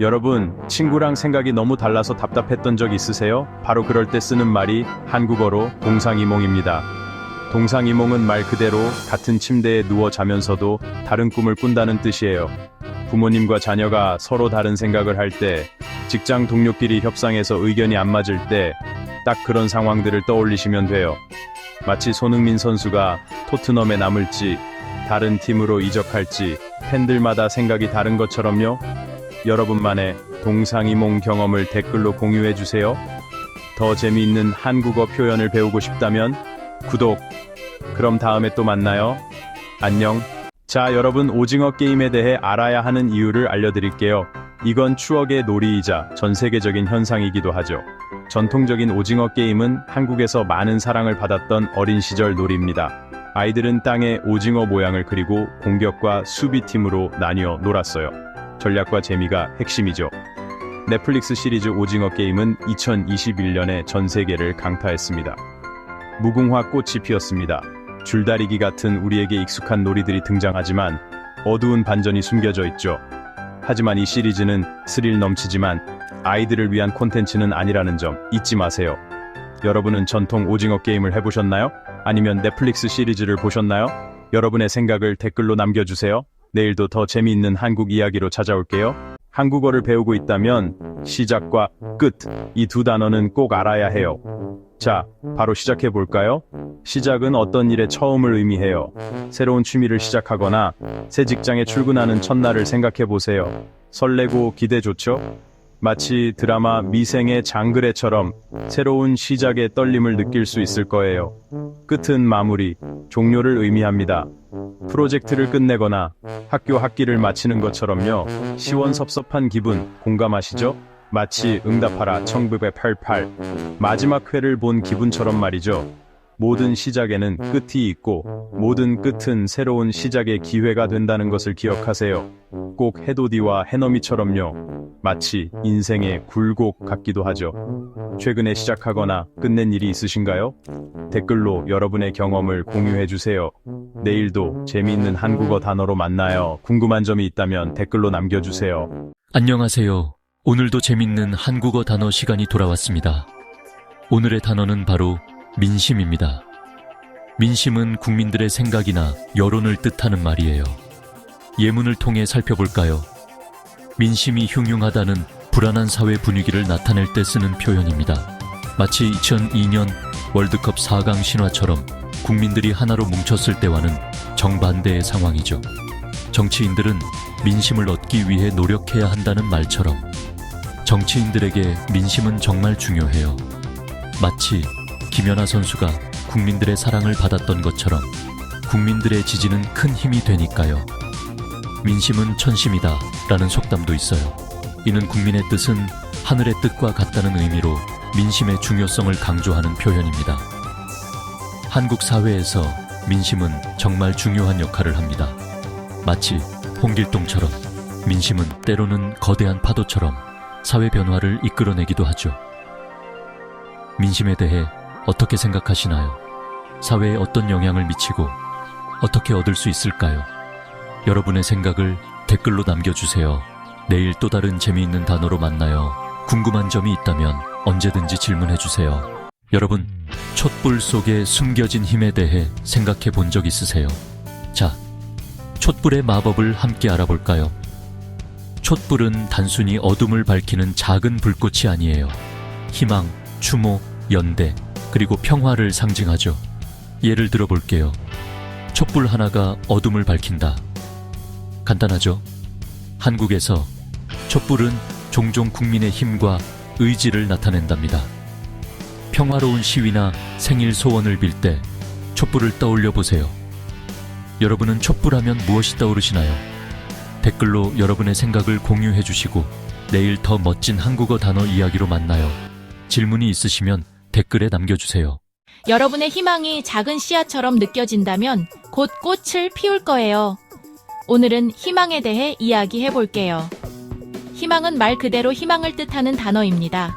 여러분, 친구랑 생각이 너무 달라서 답답했던 적 있으세요? 바로 그럴 때 쓰는 말이 한국어로 동상이몽입니다. 동상이몽은 말 그대로 같은 침대에 누워 자면서도 다른 꿈을 꾼다는 뜻이에요. 부모님과 자녀가 서로 다른 생각을 할 때, 직장 동료끼리 협상해서 의견이 안 맞을 때, 딱 그런 상황들을 떠올리시면 돼요. 마치 손흥민 선수가 토트넘에 남을지, 다른 팀으로 이적할지, 팬들마다 생각이 다른 것처럼요. 여러분만의 동상이몽 경험을 댓글로 공유해주세요. 더 재미있는 한국어 표현을 배우고 싶다면 구독. 그럼 다음에 또 만나요. 안녕. 자, 여러분, 오징어 게임에 대해 알아야 하는 이유를 알려드릴게요. 이건 추억의 놀이이자 전 세계적인 현상이기도 하죠. 전통적인 오징어 게임은 한국에서 많은 사랑을 받았던 어린 시절 놀이입니다. 아이들은 땅에 오징어 모양을 그리고 공격과 수비팀으로 나뉘어 놀았어요. 전략과 재미가 핵심이죠. 넷플릭스 시리즈 오징어 게임은 2021년에 전 세계를 강타했습니다. 무궁화 꽃이 피었습니다. 줄다리기 같은 우리에게 익숙한 놀이들이 등장하지만 어두운 반전이 숨겨져 있죠. 하지만 이 시리즈는 스릴 넘치지만 아이들을 위한 콘텐츠는 아니라는 점 잊지 마세요. 여러분은 전통 오징어 게임을 해보셨나요? 아니면 넷플릭스 시리즈를 보셨나요? 여러분의 생각을 댓글로 남겨주세요. 내일도 더 재미있는 한국 이야기로 찾아올게요. 한국어를 배우고 있다면 시작과 끝, 이 두 단어는 꼭 알아야 해요. 자, 바로 시작해 볼까요? 시작은 어떤 일의 처음을 의미해요. 새로운 취미를 시작하거나 새 직장에 출근하는 첫날을 생각해 보세요. 설레고 기대 좋죠? 마치 드라마 미생의 장그래처럼 새로운 시작의 떨림을 느낄 수 있을 거예요. 끝은 마무리, 종료를 의미합니다. 프로젝트를 끝내거나 학교 학기를 마치는 것처럼요. 시원섭섭한 기분 공감하시죠? 마치 응답하라 1988 마지막 회를 본 기분처럼 말이죠. 모든 시작에는 끝이 있고 모든 끝은 새로운 시작의 기회가 된다는 것을 기억하세요. 꼭 해돋이와 해넘이처럼요. 마치 인생의 굴곡 같기도 하죠. 최근에 시작하거나 끝낸 일이 있으신가요? 댓글로 여러분의 경험을 공유해주세요. 내일도 재미있는 한국어 단어로 만나요. 궁금한 점이 있다면 댓글로 남겨주세요. 안녕하세요. 오늘도 재밌는 한국어 단어 시간이 돌아왔습니다. 오늘의 단어는 바로 민심입니다. 민심은 국민들의 생각이나 여론을 뜻하는 말이에요. 예문을 통해 살펴볼까요? 민심이 흉흉하다는 불안한 사회 분위기를 나타낼 때 쓰는 표현입니다. 마치 2002년 월드컵 4강 신화처럼 국민들이 하나로 뭉쳤을 때와는 정반대의 상황이죠. 정치인들은 민심을 얻기 위해 노력해야 한다는 말처럼 정치인들에게 민심은 정말 중요해요. 마치 김연아 선수가 국민들의 사랑을 받았던 것처럼 국민들의 지지는 큰 힘이 되니까요. 민심은 천심이다 라는 속담도 있어요. 이는 국민의 뜻은 하늘의 뜻과 같다는 의미로 민심의 중요성을 강조하는 표현입니다. 한국 사회에서 민심은 정말 중요한 역할을 합니다. 마치 홍길동처럼 민심은 때로는 거대한 파도처럼 사회 변화를 이끌어내기도 하죠. 민심에 대해 어떻게 생각하시나요? 사회에 어떤 영향을 미치고 어떻게 얻을 수 있을까요? 여러분의 생각을 댓글로 남겨주세요. 내일 또 다른 재미있는 단어로 만나요. 궁금한 점이 있다면 언제든지 질문해주세요. 여러분, 촛불 속에 숨겨진 힘에 대해 생각해 본 적 있으세요? 자, 촛불의 마법을 함께 알아볼까요? 촛불은 단순히 어둠을 밝히는 작은 불꽃이 아니에요. 희망, 추모, 연대, 그리고 평화를 상징하죠. 예를 들어 볼게요. 촛불 하나가 어둠을 밝힌다. 간단하죠? 한국에서 촛불은 종종 국민의 힘과 의지를 나타낸답니다. 평화로운 시위나 생일 소원을 빌 때 촛불을 떠올려 보세요. 여러분은 촛불하면 무엇이 떠오르시나요? 댓글로 여러분의 생각을 공유해 주시고 내일 더 멋진 한국어 단어 이야기로 만나요. 질문이 있으시면 댓글에 남겨주세요. 여러분의 희망이 작은 씨앗처럼 느껴진다면 곧 꽃을 피울 거예요. 오늘은 희망에 대해 이야기해 볼게요. 희망은 말 그대로 희망을 뜻하는 단어입니다.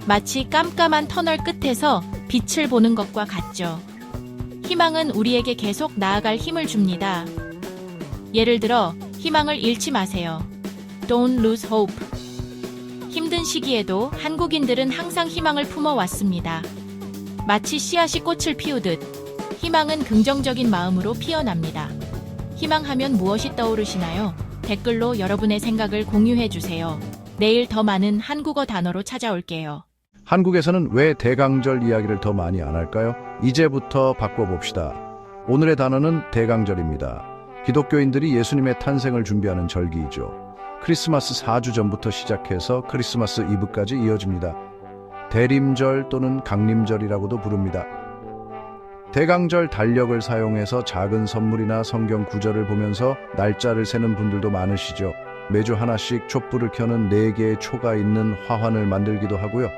마치 깜깜한 터널 끝에서 빛을 보는 것과 같죠. 희망은 우리에게 계속 나아갈 힘을 줍니다. 예를 들어 희망을 잃지 마세요. Don't lose hope. 어려운 시기에도 한국인들은 항상 희망을 품어왔습니다. 마치 씨앗이 꽃을 피우듯 희망은 긍정적인 마음으로 피어납니다. 희망하면 무엇이 떠오르시나요? 댓글로 여러분의 생각을 공유해주세요. 내일 더 많은 한국어 단어로 찾아올게요. 한국에서는 왜 대강절 이야기를 더 많이 안 할까요? 이제부터 바꿔봅시다. 오늘의 단어는 대강절입니다. 기독교인들이 예수님의 탄생을 준비하는 절기이죠. 크리스마스 4주 전부터 시작해서 크리스마스 이브까지 이어집니다. 대림절 또는 강림절이라고도 부릅니다. 대강절 달력을 사용해서 작은 선물이나 성경 구절을 보면서 날짜를 세는 분들도 많으시죠. 매주 하나씩 촛불을 켜는 4개의 초가 있는 화환을 만들기도 하고요.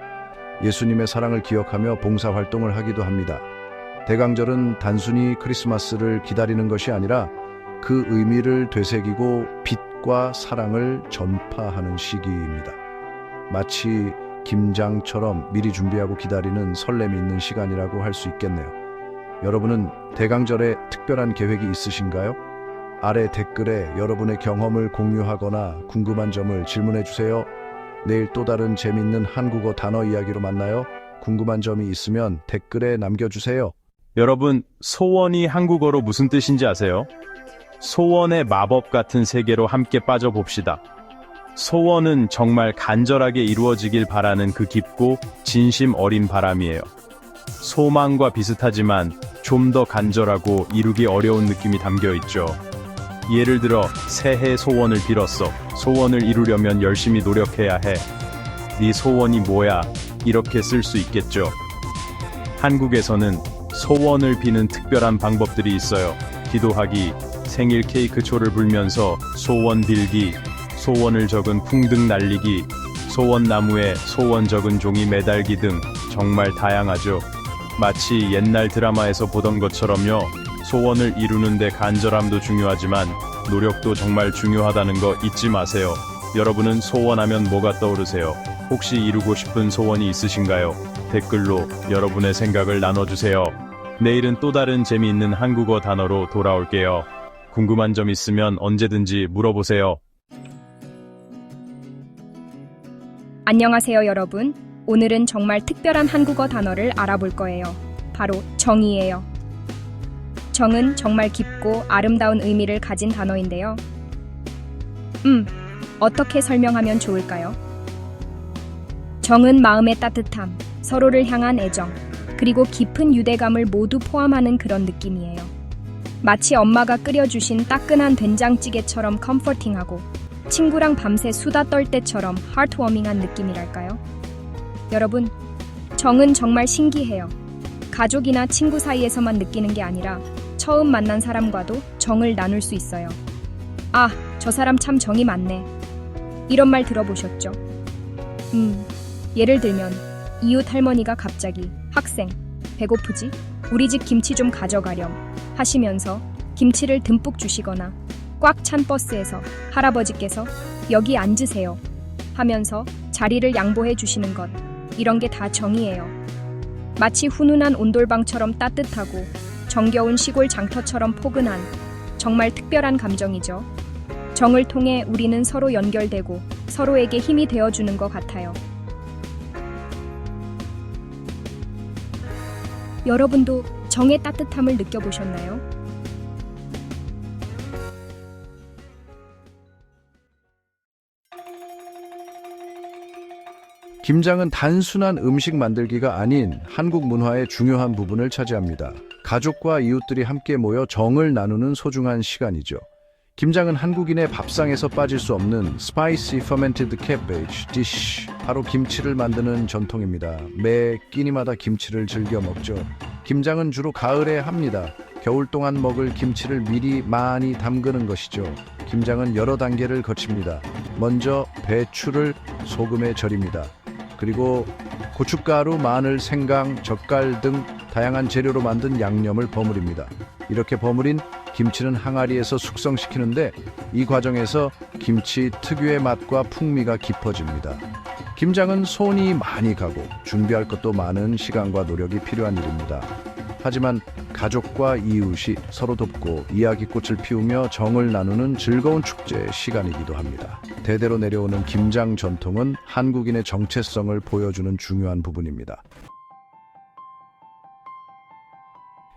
예수님의 사랑을 기억하며 봉사활동을 하기도 합니다. 대강절은 단순히 크리스마스를 기다리는 것이 아니라 그 의미를 되새기고 빛과 사랑을 전파하는 시기입니다. 마치 김장처럼 미리 준비하고 기다리는 설렘이 있는 시간이라고 할 수 있겠네요. 여러분은 대강절에 특별한 계획이 있으신가요? 아래 댓글에 여러분의 경험을 공유하거나 궁금한 점을 질문해 주세요. 내일 또 다른 재밌는 한국어 단어 이야기로 만나요. 궁금한 점이 있으면 댓글에 남겨주세요. 여러분, 소원이 한국어로 무슨 뜻인지 아세요? 소원의 마법 같은 세계로 함께 빠져봅시다. 소원은 정말 간절하게 이루어지길 바라는 그 깊고 진심 어린 바람이에요. 소망과 비슷하지만 좀 더 간절하고 이루기 어려운 느낌이 담겨 있죠. 예를 들어 새해 소원을 빌었어. 소원을 이루려면 열심히 노력해야 해. 네 소원이 뭐야? 이렇게 쓸 수 있겠죠. 한국에서는 소원을 비는 특별한 방법들이 있어요. 기도하기, 생일 케이크 초를 불면서 소원 빌기, 소원을 적은 풍등 날리기, 소원나무에 소원 적은 종이 매달기 등 정말 다양하죠. 마치 옛날 드라마에서 보던 것처럼요. 소원을 이루는데 간절함도 중요하지만 노력도 정말 중요하다는 거 잊지 마세요. 여러분은 소원하면 뭐가 떠오르세요? 혹시 이루고 싶은 소원이 있으신가요? 댓글로 여러분의 생각을 나눠주세요. 내일은 또 다른 재미있는 한국어 단어로 돌아올게요. 궁금한 점 있으면 언제든지 물어보세요. 안녕하세요, 여러분. 오늘은 정말 특별한 한국어 단어를 알아볼 거예요. 바로 정이에요. 정은 정말 깊고 아름다운 의미를 가진 단어인데요. 어떻게 설명하면 좋을까요? 정은 마음의 따뜻함, 서로를 향한 애정, 그리고 깊은 유대감을 모두 포함하는 그런 느낌이에요. 마치 엄마가 끓여주신 따끈한 된장찌개처럼 컴포팅하고 친구랑 밤새 수다 떨 때처럼 하트워밍한 느낌이랄까요? 여러분, 정은 정말 신기해요. 가족이나 친구 사이에서만 느끼는 게 아니라 처음 만난 사람과도 정을 나눌 수 있어요. 아, 저 사람 참 정이 많네. 이런 말 들어보셨죠? 예를 들면 이웃 할머니가 갑자기 학생, 배고프지? 우리 집 김치 좀 가져가렴 하시면서 김치를 듬뿍 주시거나 꽉 찬 버스에서 할아버지께서 여기 앉으세요 하면서 자리를 양보해 주시는 것, 이런 게 다 정이에요. 마치 훈훈한 온돌방처럼 따뜻하고 정겨운 시골 장터처럼 포근한 정말 특별한 감정이죠. 정을 통해 우리는 서로 연결되고 서로에게 힘이 되어주는 것 같아요. 여러분도 정의 따뜻함을 느껴보셨나요? 김장은 단순한 음식 만들기가 아닌 한국 문화의 중요한 부분을 차지합니다. 가족과 이웃들이 함께 모여 정을 나누는 소중한 시간이죠. 김장은 한국인의 밥상에서 빠질 수 없는 Spicy Fermented Cabbage Dish, 바로 김치를 만드는 전통입니다. 매 끼니마다 김치를 즐겨 먹죠. 김장은 주로 가을에 합니다. 겨울 동안 먹을 김치를 미리 많이 담그는 것이죠. 김장은 여러 단계를 거칩니다. 먼저 배추를 소금에 절입니다. 그리고 고춧가루, 마늘, 생강, 젓갈 등 다양한 재료로 만든 양념을 버무립니다. 이렇게 버무린 김치는 항아리에서 숙성시키는데 이 과정에서 김치 특유의 맛과 풍미가 깊어집니다. 김장은 손이 많이 가고 준비할 것도 많은 시간과 노력이 필요한 일입니다. 하지만 가족과 이웃이 서로 돕고 이야기꽃을 피우며 정을 나누는 즐거운 축제 시간이기도 합니다. 대대로 내려오는 김장 전통은 한국인의 정체성을 보여주는 중요한 부분입니다.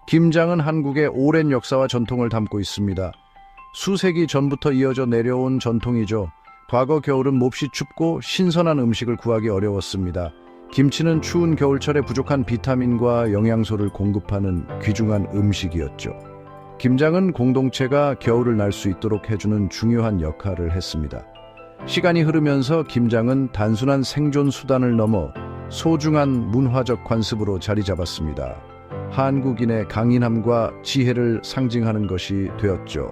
김장은 한국의 오랜 역사와 전통을 담고 있습니다. 수세기 전부터 이어져 내려온 전통이죠. 과거 겨울은 몹시 춥고 신선한 음식을 구하기 어려웠습니다. 김치는 추운 겨울철에 부족한 비타민과 영양소를 공급하는 귀중한 음식이었죠. 김장은 공동체가 겨울을 날 수 있도록 해주는 중요한 역할을 했습니다. 시간이 흐르면서 김장은 단순한 생존 수단을 넘어 소중한 문화적 관습으로 자리 잡았습니다. 한국인의 강인함과 지혜를 상징하는 것이 되었죠.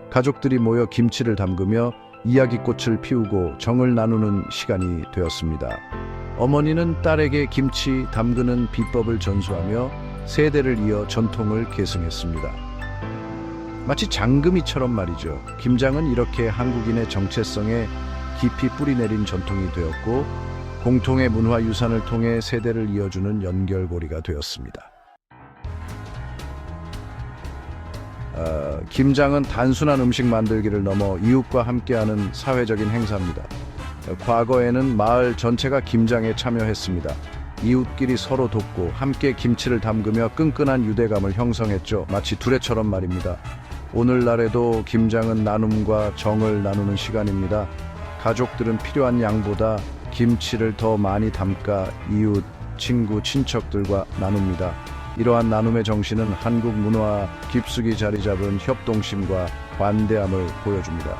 가족들이 모여 김치를 담그며 이야기꽃을 피우고 정을 나누는 시간이 되었습니다. 어머니는 딸에게 김치 담그는 비법을 전수하며 세대를 이어 전통을 계승했습니다. 마치 장금이처럼 말이죠. 김장은 이렇게 한국인의 정체성에 깊이 뿌리내린 전통이 되었고 공통의 문화유산을 통해 세대를 이어주는 연결고리가 되었습니다. 김장은 단순한 음식 만들기를 넘어 이웃과 함께하는 사회적인 행사입니다. 과거에는 마을 전체가 김장에 참여했습니다. 이웃끼리 서로 돕고 함께 김치를 담그며 끈끈한 유대감을 형성했죠. 마치 두레처럼 말입니다. 오늘날에도 김장은 나눔과 정을 나누는 시간입니다. 가족들은 필요한 양보다 김치를 더 많이 담가 이웃, 친구, 친척들과 나눕니다. 이러한 나눔의 정신은 한국 문화와 깊숙이 자리 잡은 협동심과 관대함을 보여줍니다.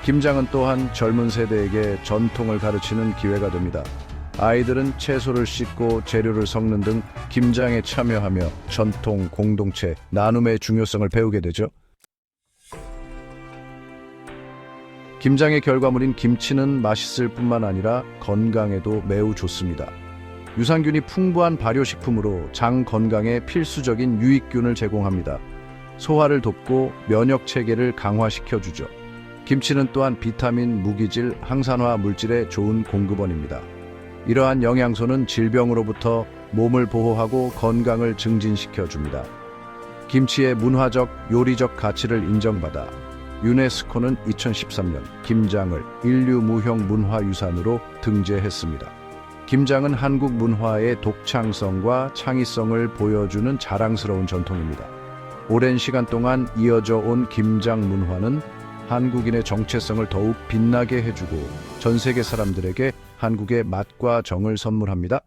김장은 또한 젊은 세대에게 전통을 가르치는 기회가 됩니다. 아이들은 채소를 씻고 재료를 섞는 등 김장에 참여하며 전통, 공동체, 나눔의 중요성을 배우게 되죠. 김장의 결과물인 김치는 맛있을 뿐만 아니라 건강에도 매우 좋습니다. 유산균이 풍부한 발효식품으로 장 건강에 필수적인 유익균을 제공합니다. 소화를 돕고 면역 체계를 강화시켜주죠. 김치는 또한 비타민, 무기질, 항산화 물질의 좋은 공급원입니다. 이러한 영양소는 질병으로부터 몸을 보호하고 건강을 증진시켜줍니다. 김치의 문화적, 요리적 가치를 인정받아 유네스코는 2013년 김장을 인류 무형 문화유산으로 등재했습니다. 김장은 한국 문화의 독창성과 창의성을 보여주는 자랑스러운 전통입니다. 오랜 시간 동안 이어져 온 김장 문화는 한국인의 정체성을 더욱 빛나게 해주고 전 세계 사람들에게 한국의 맛과 정을 선물합니다.